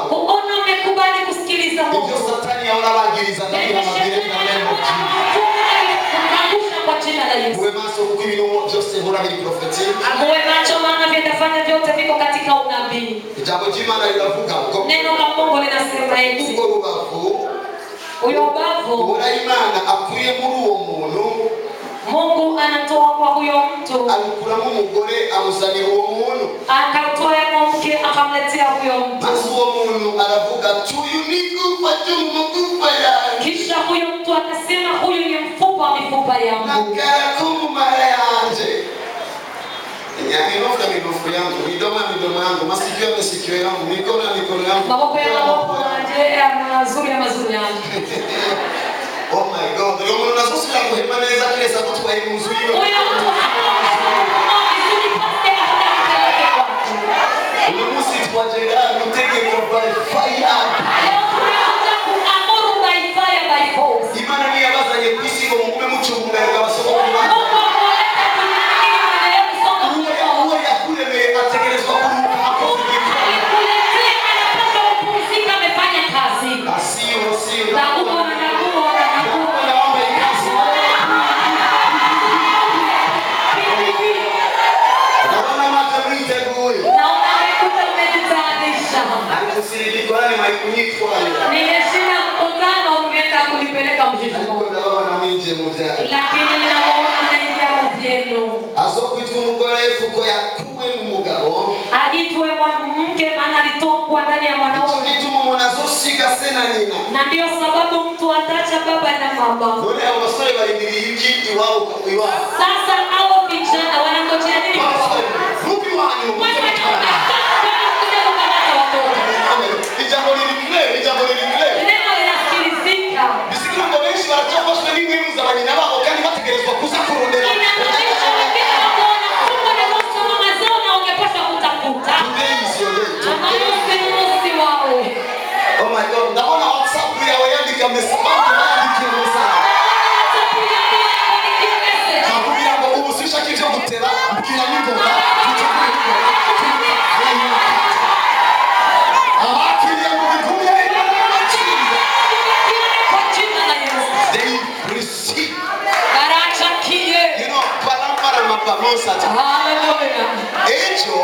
kuona umekubali kusikiliza Mungu. Ndio Satani anawaangaliza na kila mabele na neno kwa jina la Yesu. Wewe maso kukimino Jose hora ni profeti. Wewe macho maana vinafanya vyote viko katika unabii. Jambo jima na ilavuka. Neno la Mungu linasema hivi. Uko rubavu. Huyo bavu. Ora imana akuye muri uwo muntu. Mungu anatoa kwa huyo mtu. Alikuramo umugore amuzanira uwo muntu. Akatoa mke akamletea huyo mtu. Basi uwo muntu aravuga tuyu ni kufa tumukufa ya. Kisha huyo mtu akasema huyu ni mfupa wa mifupa yangu. Nakarakumu mara yanje. Nyakinofuka minofu yangu, midoma yangu, masikio yangu, mikono yangu. Maboko yangu, mazuri yangu. Oh my God, ndio mwana nazosi yangu hemaneza kile sababu kwa hiyo mzuri. Unamusi kwa jera mtege kwa fire. Imana ni abaza nyepisi ngo mume muchunga y'abasoko b'Imana. Uwe yakureme ategerezwa kuruhuka akofika. Kupumzika amefanya kazi. Asio. Nimeshina mkutano ungeenda kunipeleka mjishimo. Lakini ninaona naingia mjeno. Azokuitwa umugore fuko yakuwe umugabo. Agitwe mwanamke maana alitokwa ndani ya mwanaume. Kituma munazosiga sena nyina. Na ndio sababu mtu ataacha baba na mama. Wale abasore barindiriye iki iwao iwao. Sasa hao vijana wanangojea nini? Rupi wanyu. Ijambo lilile. Neno linasikilizika. Bisikira ngo benshi baratoka shwe n'imwe z'abanyina babo kandi bategerezwa kuza kurondera. Oh my God, naona WhatsApp yawe yandika message. Nakubwira ngo ubu sishaka ivyo gutera mbwira n'ingoga. Hallelujah. Ejo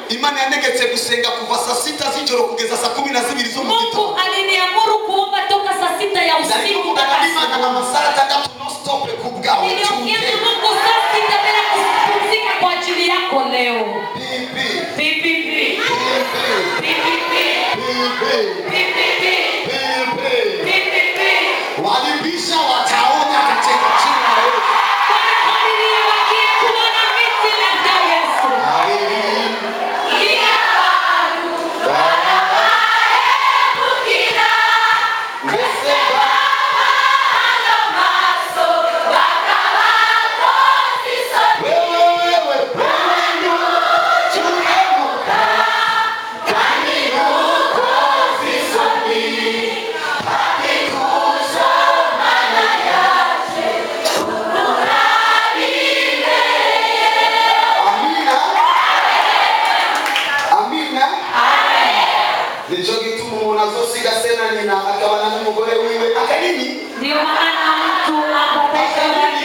Imana yanegetse gusenga kuva saa 6 z'ijoro kugeza saa 12 z'umugitondo. Mungu aliniamuru kuomba toka saa 6 ya usiku mpaka Imana na masaa 3 no stop kubgawa. Niliongea na Mungu saa 6 bila kupumzika kwa ajili yako leo. Pipi. Walibisha wataona katika jina la Yesu. Ndio maana mtu apataisha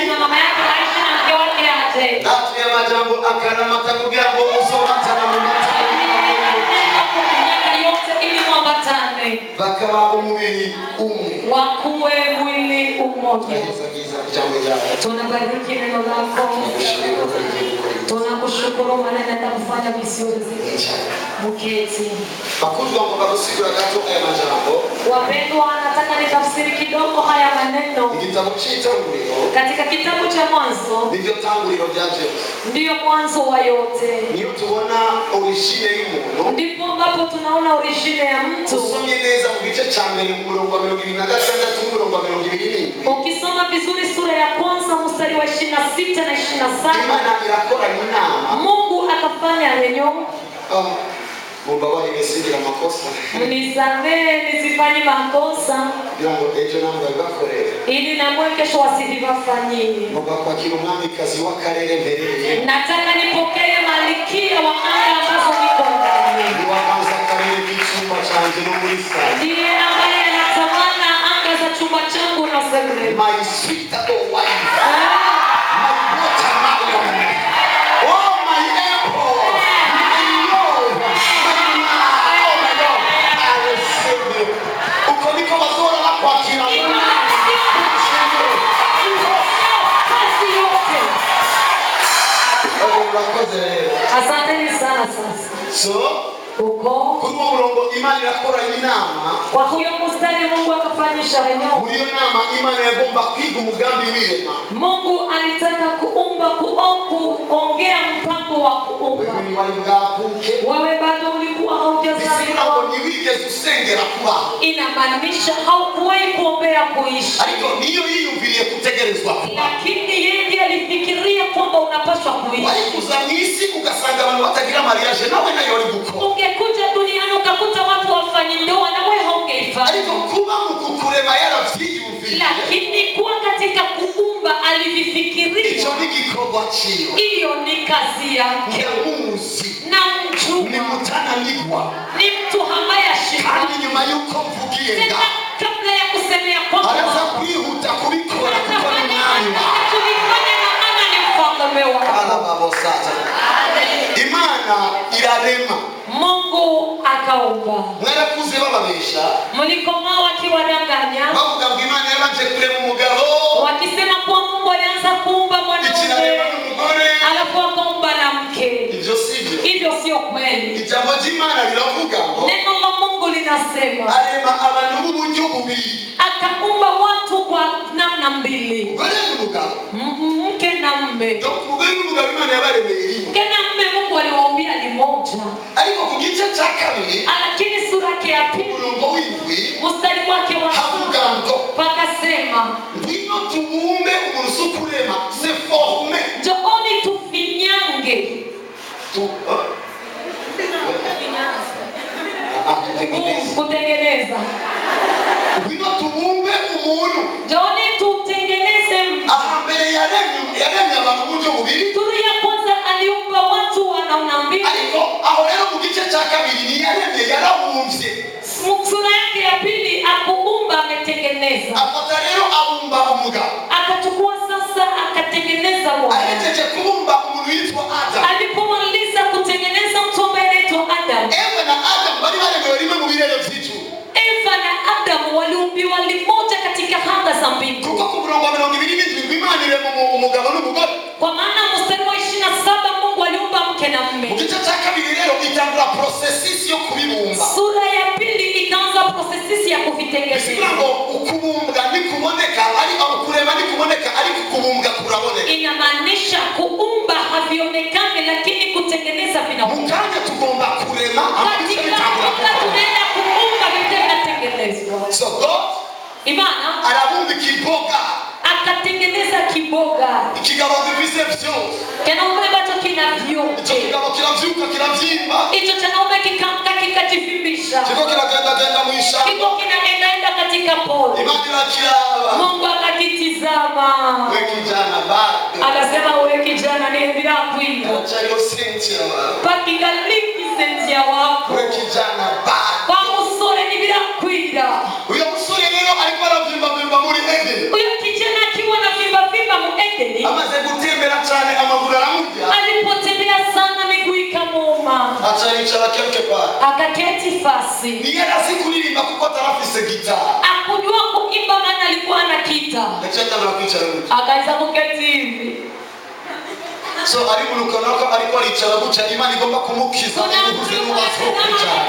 na mama yake aishi na mke wake aje. Natumia majambo akaramata kugambo usomata na mumata. Yote ili mwambatane. Bakawa umubiri umwe. Wakuwe mwili umoja. Tunabariki neno lako. Tunakushukuru maana nitakufanya vizuri. Muketi. Bakuzwa ngo barusigura gato aya majambo. Wapendwa, nataka nitafsiri kidogo haya maneno. Igitabo cy'itanguriro. Katika kitabu cha Mwanzo. Ndio tanguriro ryaje. Ndio mwanzo wa yote. Niyo tubona origine y'umuntu. Ndipo ambapo tunaona origine ya mtu. Usomye neza mu gice cya mbere umurongo wa 26 umurongo wa 27. Ukisoma vizuri sura ya kwanza mstari wa 26 na 27. Imana irakora inama. Mungu akafanya renyo. Mubaba nimesindira makosa. Nisamehe nisifanye makosa. Yango ejo namwe bakorera. Ili na mwe kesho wasivifanyie. Mubaba kwa mwamikazi w'akarere mbere. Nataka nipokee malikia wa anga ambazo niko ndani. ndiye ambaye anatamana anga za chumba changu na sebule. My sweet wife. My daughter Mariam. Oh my apple. My love. Oh my God. I receive you. Uko niko wazora la kwa kila mwana. Asanteni sana sasa. So, uko kuri uwo murongo Imana irakora inama. Kwa huyo mstari Mungu akafanyisha wenyewe. Muri iyo nama Imana yagomba kwiga umugambi w'irema. Mungu alitaka kuumba kuongea mpango wa kuumba. Wewe bado ulikuwa haujazaliwa. Niwigeze usengera kubaho. Inamaanisha haukuwahi kuombea kuishi. Ariko niyo yiyumviriye kutegerezwa kubaho. Lakini yeye alifikiria kwamba unapaswa kuishi. Walikuza mwisi ugasanga abantu batagira mariage nawe nayo uri gukora. Ungekuja duniani ukakuta watu wafanye ndoa na wewe haungeifanya. Ariko kuba mukukurema yaravyiyumviriye. Lakini kuwa katika kuumba alivifikiria. Ico ni gikorwa ciwe. Hiyo ni kazi yake. Na mtu ni mutananigwa. Ni mtu ambaye ashika. Kandi nyuma yuko mvugiye nga. Kabla ya kusemea kwamba araza kwihuta kubikora kuko ni mwanya. Tulifanya na ana ni mfalme wako. Ala babo sasa. Imana irarema. Mungu akaumba. Mwarakuze bababesha. Mlikoma wakiwadanganya. Bavuga ngo Imana yabanje kurema umugabo. Wakisema kwa Mungu alianza kuumba mwanaume. Alafu akaumba na mke. Hivyo sio kweli. Ijambo ry'Imana liravuga ngo neno la Mungu linasema arema abantu b'uburyo bubiri. Akaumba watu kwa namna mbili. Mke na mume. Mke na mume Mungu aliwaambia ni moja. Ariko ku gice cya kabiri lakini sura yake ya pili mstari wake wa havuga ngo pakasema ndino tubumbe umuntu sukurema se forme njooni tufinyange kutengeneza ndino tubumbe umuntu njooni tutengeneze mbere yaremye abantu buryo bubiri. Turu ya kwanza aliumba watu wa namna mbili. Ariko aho rero mu gice cya kabiri ni yaremye yarabumvye. Sura yake ya pili akuumba ametengeneza. Afata rero abumba umugabo. Akachukua sasa akatengeneza mwanamke. Aliteje kuumba umuntu yitwa Adam. Alipomaliza kutengeneza mtu ambaye anaitwa Adam. Eva na Adam bali baremewe rimwe mu birere vyitu. Eva na Adam waliumbiwa limoja katika anga za mbingu. Kuko ku murongo wa 27 Imana irema umugabo n'umugore. Kwa maana mstari wa 27 Mungu aliumba mke na mume. Mu gice cya kabiri rero itangura processus yo kubibumba. Sura ya pili ikaanza processus ya kuvitengeneza. Ngo ukubumbwa ni kuboneka ari abukurema ni kuboneka ari kubumbwa kuraboneka. Inamaanisha kuumba havionekane lakini kutengeneza vinaonekana. Mukanya tugomba kurema katika tunaenda kuumba vinatengenezwa. So God Imana arabumba kiboga. Akatengeneza kiboga. Ikigabo gifise vyo. Kanaume bato kinavyote. Icho kigabo kiravyuka kiravyimba. Icho chanaume kikamka kikajifimbisha. Kiko kinagenda mwisha. Kiko kinaenda katika pole. Imani la kilaba. Mungu akakitizama. Wewe kijana bado. Akasema wewe kijana ni bila kuiga. Acha hiyo senti ya wako. Pakigaliki senti ya wako. Wewe kijana bado. Kwa musore ni bila kuiga. Huyo musore leo alikuwa anavimba muri Eden. Huyo kijana akiwa na vimba mu Eden. Amaze gutembera cyane amaguru aramujya. Alipotembea sana miguu ikamuma. Acha nicara kemke pale. Akaketi fasi. Niye rasikulirimba kuko tarafise gitara. Akujua kuimba maana alikuwa na kita. Nachata na kuicara gutya. Akaanza kuketi hivi. So ari munukanako alikuwa alicara gutya Imana igomba kumukiza n'ubuze n'ubazo kwicara.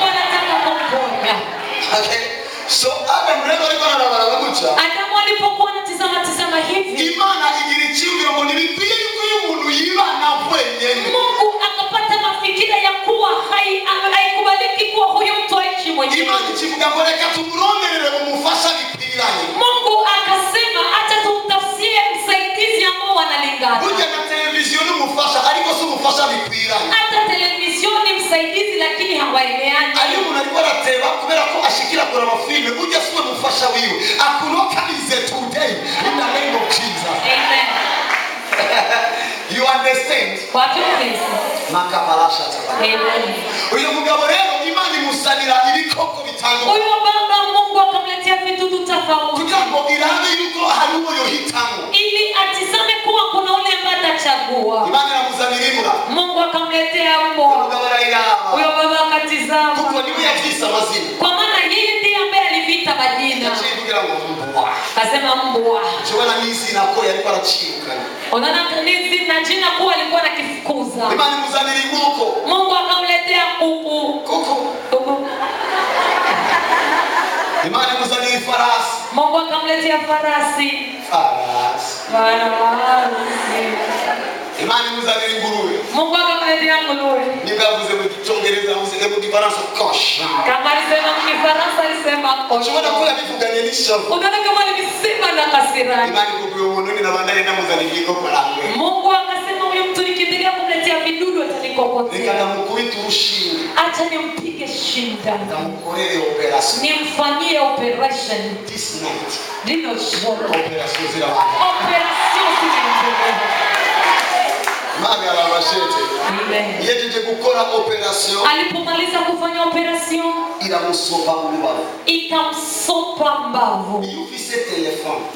Okay. So Adam rero alikuwa anarabara gutya. Adam alipokuwa anatizama hivi. Imana igira icyumviro ngo nibikwiye yuko umuntu yibana kwenyene. Mungu akapata mafikira ya kuwa haikubaliki kuwa huyo mtu aishi mwenyewe. Imana ikivuga ngo reka tumuronderere umufasha bikwiranye. Mungu akasema acha tumtafsirie msaidizi ambao wanalingana. Burya na televisioni umufasha ariko si umufasha bikwiranye. Hata televisioni msaidizi lakini hawaeleani. Aliyo umuntu ariko arateba kubera ko ashikira kura amafilme burya si we mufasha wiwe. Akunokanize today in the name of Jesus. Amen. You understand? What you think? Makabarasha. Amen. Uyu mugabo rero Imana imusanira ibikoko bitandukanye. Kwa maana yeye ndiye ambaye alivita majina. Akasema mbwa. Unaona nizi na jina kuwa alikuwa anakifukuza. Mungu akamletea kuku. Mungu akamletea farasi. Mungu akamletea nguruwe. Kama alisema Kifaransa alisema kosh. Unaona kama alisema na kasirani. Mungu akasema huyo mtu nikimbilia kumletea vidudu atanikokotea. Acha nimpige shinda. Nimfanyie operation. Dino shoro. Operation zinaendelea. Alipomaliza kufanya operation ikamsopa mbavu.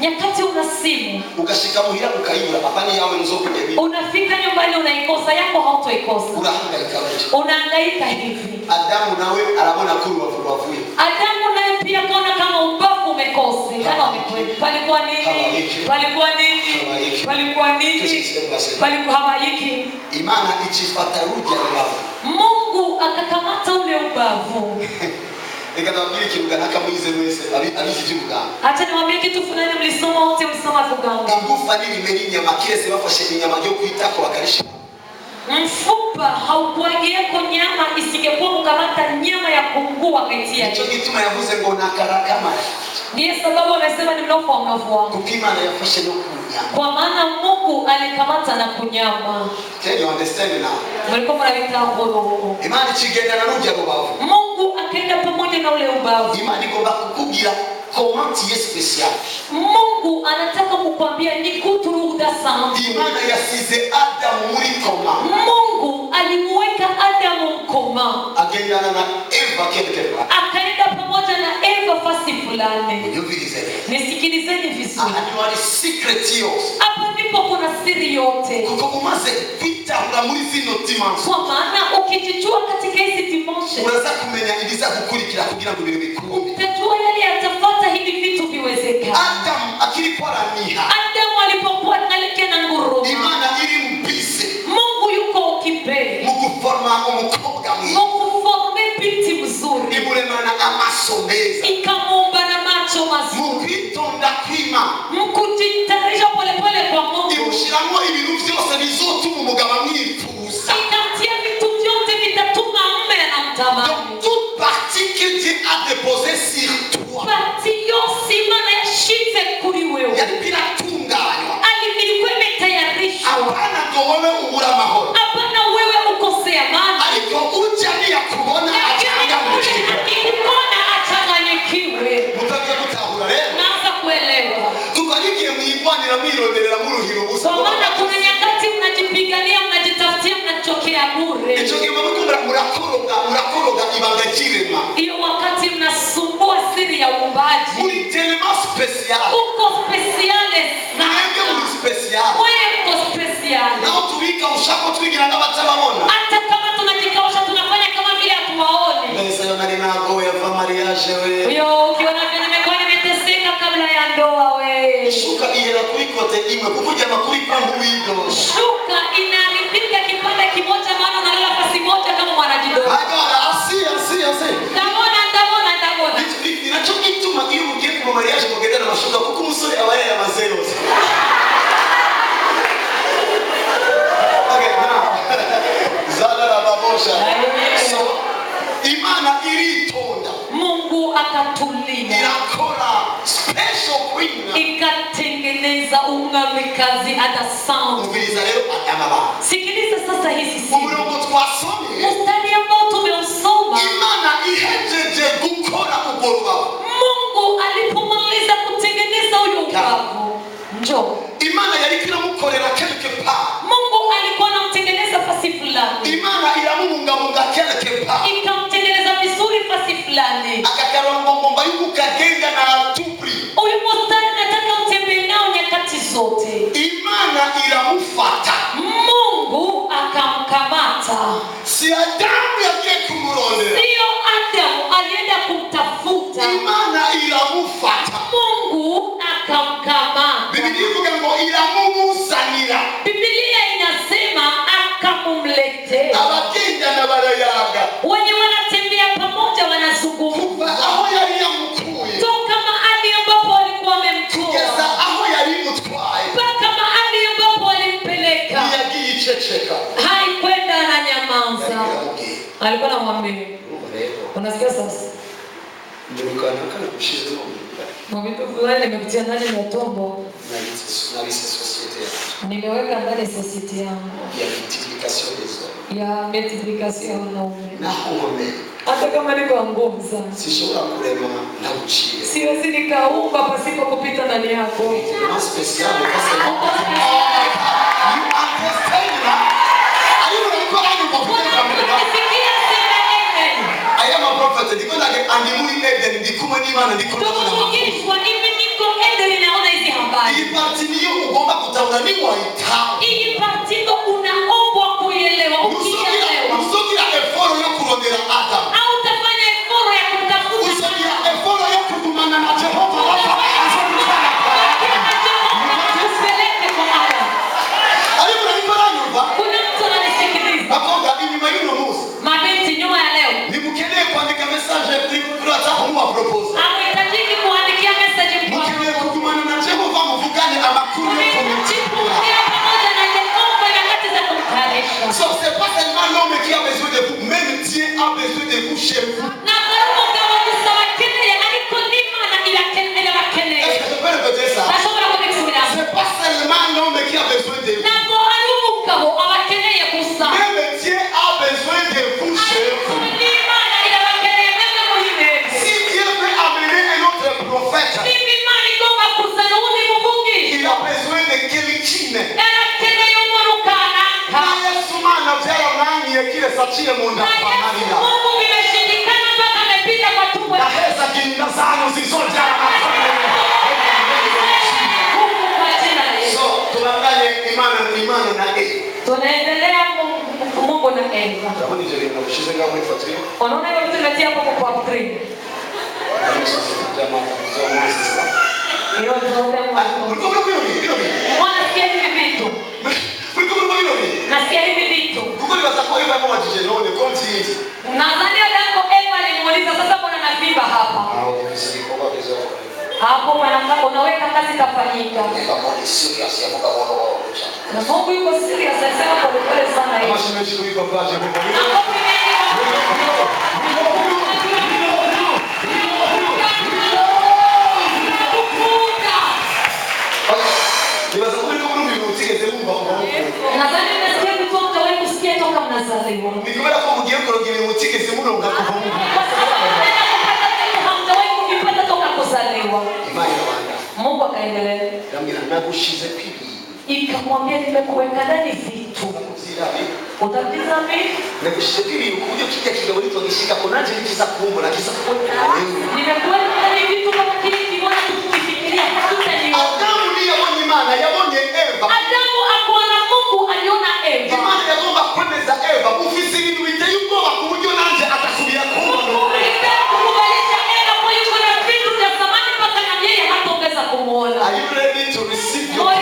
Nyakati una simu unafika nyumbani unaikosa yako hautoikosa. Unahangaika hivi. Adamu naye pia kaona kama ubavu umekosi. Kama umekwenda palikuwa hawaiki. Imana ichifata ruja rubavu. Mungu akakamata ule ubavu. Nikamwambia kirugana kama hizo mwese abizijibuganga. Acha niwaambie kitu fulani mlisoma wote msoma kuganga. Ngufa nini menya makirese bafashe inyama yo kwitako bakarisha. Mfupa haukuagieko nyama isingekuwa kukamata nyama ya kungua kaitia. Hicho kitu yavuze ngo nakarakama. Ndiye sababu amesema ni mnofu wangu. Kupima na yafashe no kunyama. Kwa maana Mungu alikamata na kunyama. Can you understand now? Mlikuwa mnawita ngoro. Imani chigenda na ruja rubavu. Mungu akaenda pamoja na ule ubavu. Imani gomba kukugira komati ye special. Mungu anataka kukwambia nikuturuda sana. Imana yasize Adamu muri koma. Mungu alimuweka Adamu mkoma. Agenda na Eva kelekeba. Akaenda pamoja na Eva fasi fulani. Nisikilizeni vizuri. Ni secret yours. Hapo ndipo kuna siri yote. Kuko umaze kwita muri zino dimension. Kwa maana ukijijua katika hizi dimension unaweza kumenya ibiza gukurikira kugira ngo ibintu bikuru. Utajua yale yatafuata hivi vitu viwezekana. Adam akilikuwa raniha. Adam alipokuwa analekea na nguruwe. Imana ili mbise. Mungu yuko kipe. Mungu forma umukobwa mwiza. Mungu forme binti mzuri. Imuremana amasomeza. Ikamuumba na macho mazuri. Mungu itonda kwima. Mkujitarisha pole pole kwa Mungu. Imushiramo ibintu byose bizotuma umugabo amwifuza. Ikatia vitu vyote vitatuma mume anamtamani. Toute partie que Dieu a déposée sur toi. Partie yote Imana yashize kuri wewe. Yalipira tunganywa. Alikuwa imetayarishwa. Hapana ngo wewe ubura mahoro. Hapana wewe ukosea amani. Aliko ujani ya kubona achanganyikiwe. Ukona achanganyikiwe. Mutaka kutahura rero. Naanza kuelewa. Tukarikiye mwigwanira mwironderera muruhiro busa. Kwa maana kuna nyakati mnajipigania mnajitafutia mnachokea bure. Icho gihe mukundira murakoroga ibanga jirema. Hiyo wakati mnasumbua siri ya uumbaji. Muri telema special. Uko speciale. Na yeye muri special. Wewe uko speciale. Na tubika ushako twigira n'abatababona. Hata kama tunajikausha tunafanya kama vile hatuwaone. Mbese yo nari nago yava mariage we. Yo ukiona vile nimekuwa nimeteseka kabla ya ndoa we. Shuka ihera kuri kote imwe kukuja makuri kwa huido. Shuka inaribika kipande kimoja maana unalala fasi moja kama mwanajidogo. Agora asi. Ndabona. Ninachokituma iyo mugiye ku mariage kugenda na mashuka kuko umusore aba yari amazero. Okay, now. Zala babosha. So Imana iritonda. Mungu akatulia. Irakora special queen. Ikatengeneza umamikazi hata sound. Ubiriza leo amaba. Sikiliza sasa hizi siku. Umurongo twasomye. Mstari ambao tumeusoma. Imana ihejeje gukora ubworubavu. Mungu alipomaliza kutengeneza huyo ubavu. Njoo. Imana yari kiramukorera quelque part. Mungu alikuwa anamtengeneza fasi fulani. Imana iramumunga quelque part. Ikamtengeneza vizuri fasi fulani. Akakarongomba yuko kagenga na tupri. Huyu mstari nataka utembee nao nyakati zote. Imana iramufata. Mungu akamkamata. Si Adamu yake kumurondera. Sio Adamu sasa. Nilikuwa nakana kushiza Mwitu fulani nimekutia ndani ya tumbo. na lise societe Nimeweka ndani society yangu. ya multiplication des hommes. Ya multiplication ya wanaume. Na ngome. Hata kama niko nguvu sana. Sishobora kurema na kuchia. Siwezi nikaumba pasipo kupita ndani yako. Na special parce que you understand that. Are you ready for I am a prophet. Ndiko ndage andimuri Eden ndikumo n'Imana ndiko ndabona. Tukuvugishwa hivi niko Eden naona hizi habari. Iyi parti niyo ugomba kutahura ni waitaho. Iyi parti ndo unaombwa kuielewa. Usogira effort yo kurondera Adam. Au utafanya effort ya kutafuta. Usogira effort yo kugumana na Jehova hapa. Kuna mtu ananisikiliza. Bakonga inyuma y'uno munsi. Mabinti nyuma ya leo. Nimukeneye kuandika message kuri WhatsApp mu proposal. Hamuhitajiki kuandikia message kwa. Mukeneye kugumana na Jehova muvugane amakuru yo kumutikia. Pamoja na Jehova nyakati za kumtayarisha. So c'est pas seulement l'homme qui a besoin de vous, même Dieu a besoin de vous chez vous. Na Mungu awakeneye ariko n'Imana irakeneye bakeneye. Est-ce que je peux répéter ça? Ndashobora kubisubira. C'est pas seulement l'homme qui a besoin de vous. Ntabwo ari umugabo abakeneye gusa. Même Dieu a besoin de vous chez vous. N'Imana irabakeneye mwebwe muri mwebwe. Si Dieu veut amener un autre prophète, Niba Imana igomba kuzana uwundi muvugizi. il a besoin de quelqu'un. Arakeneye umuntu kanaka. Yesu Mana byaramwangiye kile saciye mu nda kwa Maria. Mungu vimeshindikana mpaka amepita kwa tumbo. Na heza kinda zangu zisojaa mafuta. Mungu kwa jina la Yesu. So tuangalie imani na Tunaendelea Mungu na Eva. Kama ni jeri na ushize kama ifuatilie. Unaona hiyo vitu vimetia hapo kwa 3. Hiyo ndio Unasikia hivi vitu. Nasikia hivi vitu. Nadhani hapo Eva alimuuliza sasa kuna nabii hapa. Hapo mwanamke unaweka kazi kafanyika. Na Mungu yuko serious anasema kwa kweli sana hivi. Nadhani nasikia vitu mtawahi kusikia toka mnazaliwa. Nikubera ko mugiye kurogera umutigeze muronga kuva mu. Hamtawahi kuvipata toka kuzaliwa. Mungu akaendelea. Ndambira nagushize kwibi. Ikamwambia nimekuweka ndani vitu. Utatiza mimi? Nagushize kwibi ukuje kijya kigabo nitogishika ko nanje nikiza kumbona kisa kumbona. Nimekuweka ndani vitu kama kile kiona tukifikiria hatutaniona. Adamu ni yabonye Imana yabonye Eva. Adamu akuona Mungu aliona Eva. Imana yagomba kwemeza Eva ufise ibintu biteye ubwoba ku buryo nanje atakubira kumbona. Kumubalisha Eva kwa yuko na vitu vya zamani mpaka na yeye hatongeza kumuona. Are you ready to receive your Moyo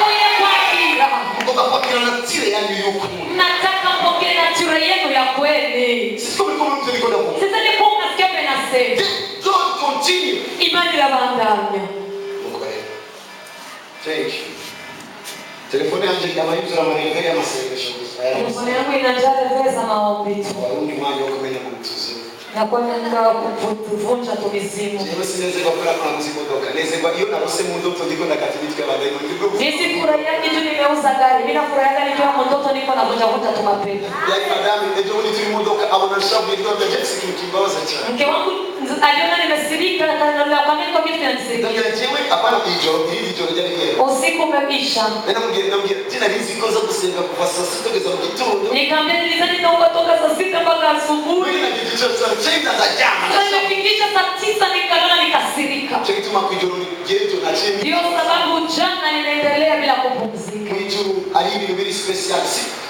kuye kwa kila. Ngoba kwa kila natire yanyu yuko. Nataka mpokee nature yenu ya kweli. Sisi kama mtu niko na Mungu. Sasa ni kwa nasikia pena sasa. Don't continue. Imani ya bandanya. Thank you. Telefoni yangu kama hizo za marengo ya masengesho. Telefoni yangu inajaa pesa maombi tu. Waruni mwanyo kumenya kumtuzi. Na kwa nini kuvunja tu mizimu? Sio sineze kwa kula kwa mzigo doka. Neze kwa hiyo na rose mundo to ndiko na katika baadaye ndiko. Nisi furahia kitu nimeuza gari. Mimi nafurahia nikiwa mtoto niko na vuta tu mapepo. Yaani madam ndio ni tu mundo abona shabu ndio ndio jet ski kimbaza cha. Mke wangu aliona nimesirika na kwa nini kwa kitu kinasirika? Ndio jewe hapana hiyo jana leo. Usiku umeisha. Nenda mgeni tena hizi koza kusenga kwa sasa tugeza mkitondo. Nikamwambia nilizani toka saa 6 mpaka asubuhi. Wewe na kitu cha chenda za jana. Nilifikisha saa 9 nikalala nikasirika. Chakituma kujoro jeto na chini. Ndio sababu jana ninaendelea bila kupumzika. Mwijuru ari ibintu biri special.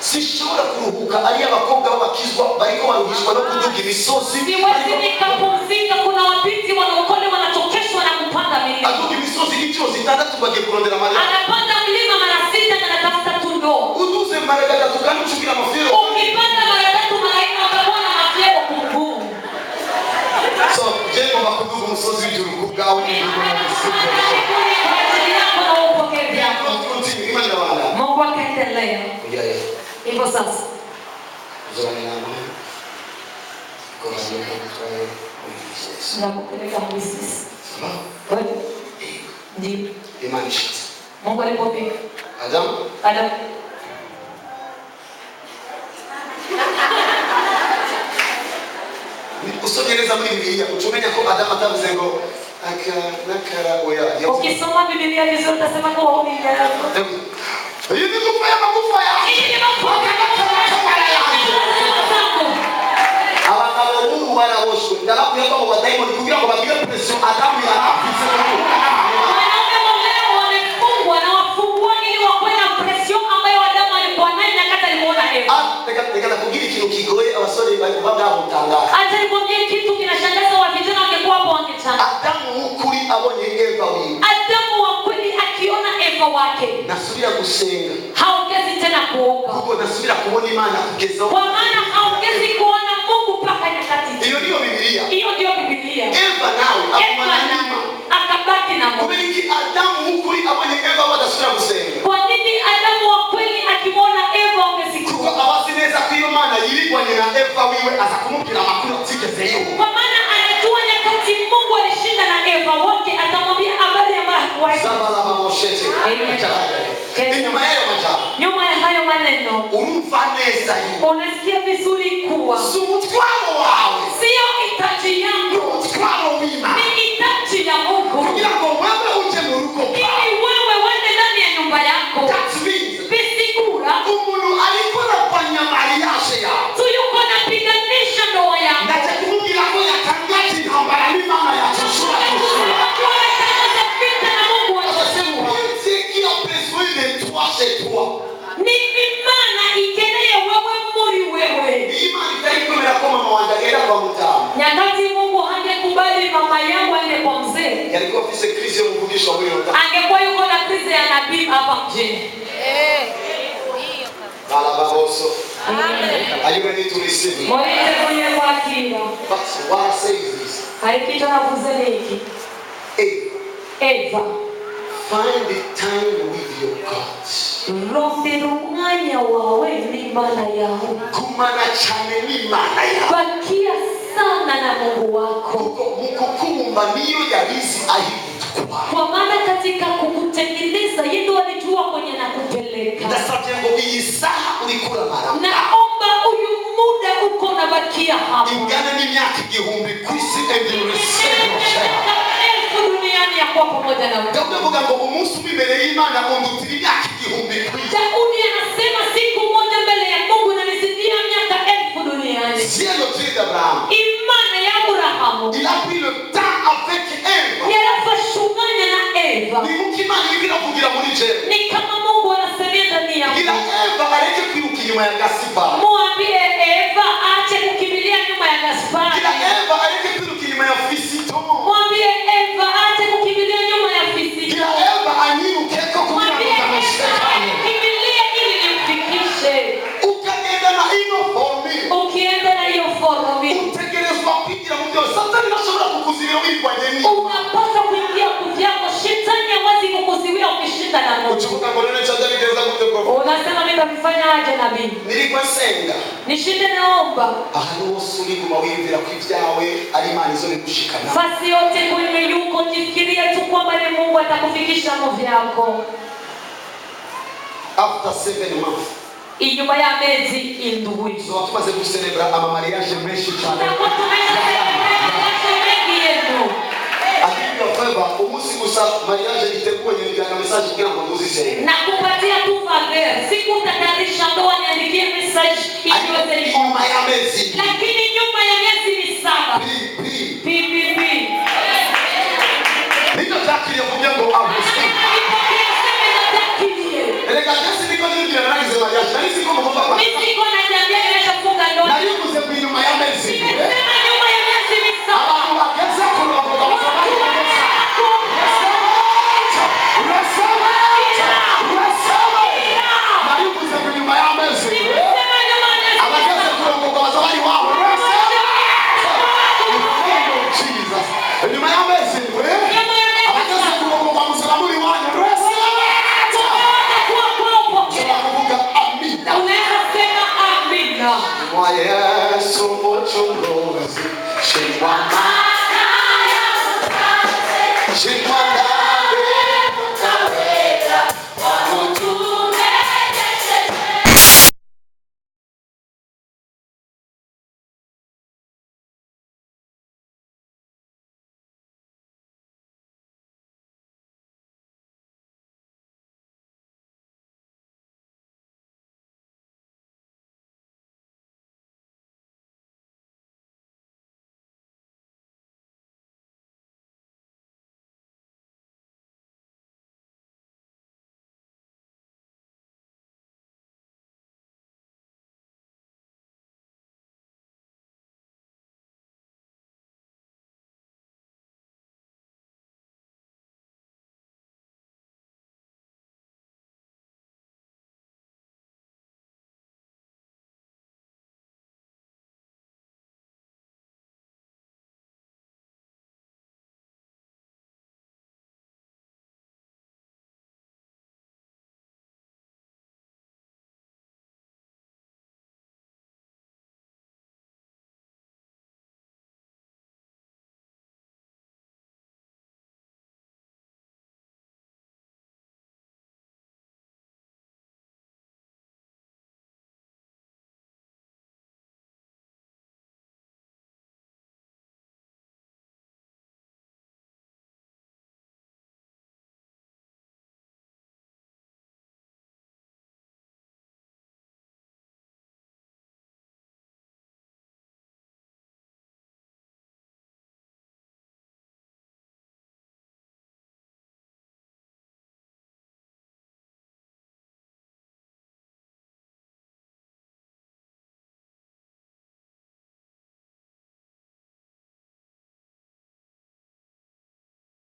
Si shobora kuruhuka ari abakobwa babakizwa bariko barugishwa no kuduga imisozi. Siwezi nikapumzika, kuna wapiti wanaokole wanatokeshwa na kupanda milima. Aduga imisozi icyo zitandatu bagiye kurondera Maria. Anapanda mlima mara 6 na anatafuta tundo. Uduze mara gatatu kandi uchugira mafero. Ukipanda mara 3 mara 4 utaona mafero kugumu. So jeko bakuduga umusozi w'ijuru kubwawe ni Mungu akaendelea. Hivyo sasa Nakupeleka business. Wewe ndio imani shit. Mungu alipopika Adam usonyeleza muri Biblia utumenya ko Adam atavuze ngo nakara oya. Ukisoma Biblia vizuri utasema kwa huyu ni hiyo ni makufa ya. Abagabo Mungu bana bose ndarakuye ko badaimoni kugira ngo bagire pression Adam yarafise Teka kugira ikintu kigoye abasore baba mutangara. Acha nikwambie kitu kinashangaza wa vijana wangekuwa hapo wangechana. Adamu ukuri abonye Eva wiwe. Adamu wa kweli akiona Eva wake. Nasubira gusenga. Haongezi tena kuomba. Kuko nasubira kubona Imana kugeza. Kwa maana haongezi kuona Mungu mpaka nyakati. Hiyo ndio Biblia. Hiyo ndio Biblia. Eva nawe akabaki na Mungu. Kubiki Adamu ukuri abonye Eva badasubira gusenga. Kwa nini Adamu wa kweli akimwona Eva ongezikuwa? Kuko abasineza kwiyo Mana yirigwanye na Eva wiwe azakumubwira makuru atigezeyo. Kwa maana anajua nyakati Mungu alishinda na Eva wake atamwambia habari ya wake. Sabala mamoshete. Nyuma ya hayo maneno urumva neza hiyo. Unasikia vizuri kuwa sumutwaro wawe sio hitaji yangu, mutwaro w'Imana ni hitaji ya Mungu. Kugira ngo wewe uje mu rugo ili wewe uende ndani ya nyumba yako. Bisigura umuntu alikora fanya mariage ya tuyuko napiganisha ndoa yako. Ndaje kumubwira ko yatangaje intambara n'Imana yacushura ni Imana ikeneye wewe muri wewe. Imana itaikomera kwa mama wangu agenda kwa mtamu. Nyakati Mungu hangekubali mama yangu aende kwa mzee. Yalikuwa fise krizi ya mvundisho wa mwili. Angekuwa yuko na krizi ya nabii hapa mjini. Bala baboso. Are you ready to receive me? Mwite kwenye wakila. But what says this? Halikita na kuzeleki. Eva. Find the time with your God. Rondero mwanya wawe n'Imana yawe. Kumana cyane n'Imana yawe. Bakia sana na Mungu wako. Mukukumba niyo yarizi ahitwa. Kwa maana katika kukutengeneza yeye ndo alijua kwenye nakupeleka. Ndasabye ngo iyi saha ulikura mara. Naomba uyu muda uko na bakia hapa. Ingana n'imyaka 1000 kwisi and receive duniani ya kwa pamoja na wewe. Ndavuga ngo umunsi imbere y'Imana undutira imyaka 1000 kwisi. Daudi anasema siku moja mbele ya Mungu inanizidia miaka 1000 duniani. Dieu le Dieu d'Abraham. Imani ya Abrahamu. Il a pris le temps avec Eva. Yarafashunganya na Eva. Ni mukimana ibira kugira muri je. Ni kama Mungu anasemea ndani yako. Ila Eva areke kwiruka inyuma ya Gasipa. Mwambie Eva aache kukimbilia nyuma ya Gaspari. Ila Eva areke kwiruka inyuma ya Fisito. Mwambie Eva aache kukimbilia nyuma ya Fisito. Ila Eva aniruke ko kugira ngo amushekane. Kimbilia ili nimfikishe. Ukagenda na ino formi. Ukienda na hiyo formi. Utegerezwa kugira mu byo Satani nashobora kukuzibira wirwanye ni. Unapaswa kuingia kuvyako. Shetani hawezi kukuziwia ukishinda na Mungu. Uchukuka ngolene cha David geza kuteko. Unasema mimi nitafanya aje nabii? Nilikuwa senga. Nishinde naomba. Ahantu hose uri guma wiyumvira ko ibyawe ari Imana izo bigushikana. Fasi yote kwenye yuko jifikiria tu kwamba ni Mungu atakufikisha mambo yako. After 7 months. Inyuma ya miezi indwi. So tumaze gucelebra ama mariage menshi cyane. Akiwa kwamba umusi gusa mariage itakuwa nyingana message kila mtu uziseme. Nakupatia tu favor. Sikutatarisha ndoa niandikie message ikiweze ni nyuma ya miezi. Lakini nyuma ya miezi 7. PPP. Ndio takili kuja ngo abusi. Eleka kasi niko ndio na mariage. Na siko mbona kwa. Mimi siko na jamii nimeshafunga ndoa. Na yuko nyuma ya miezi.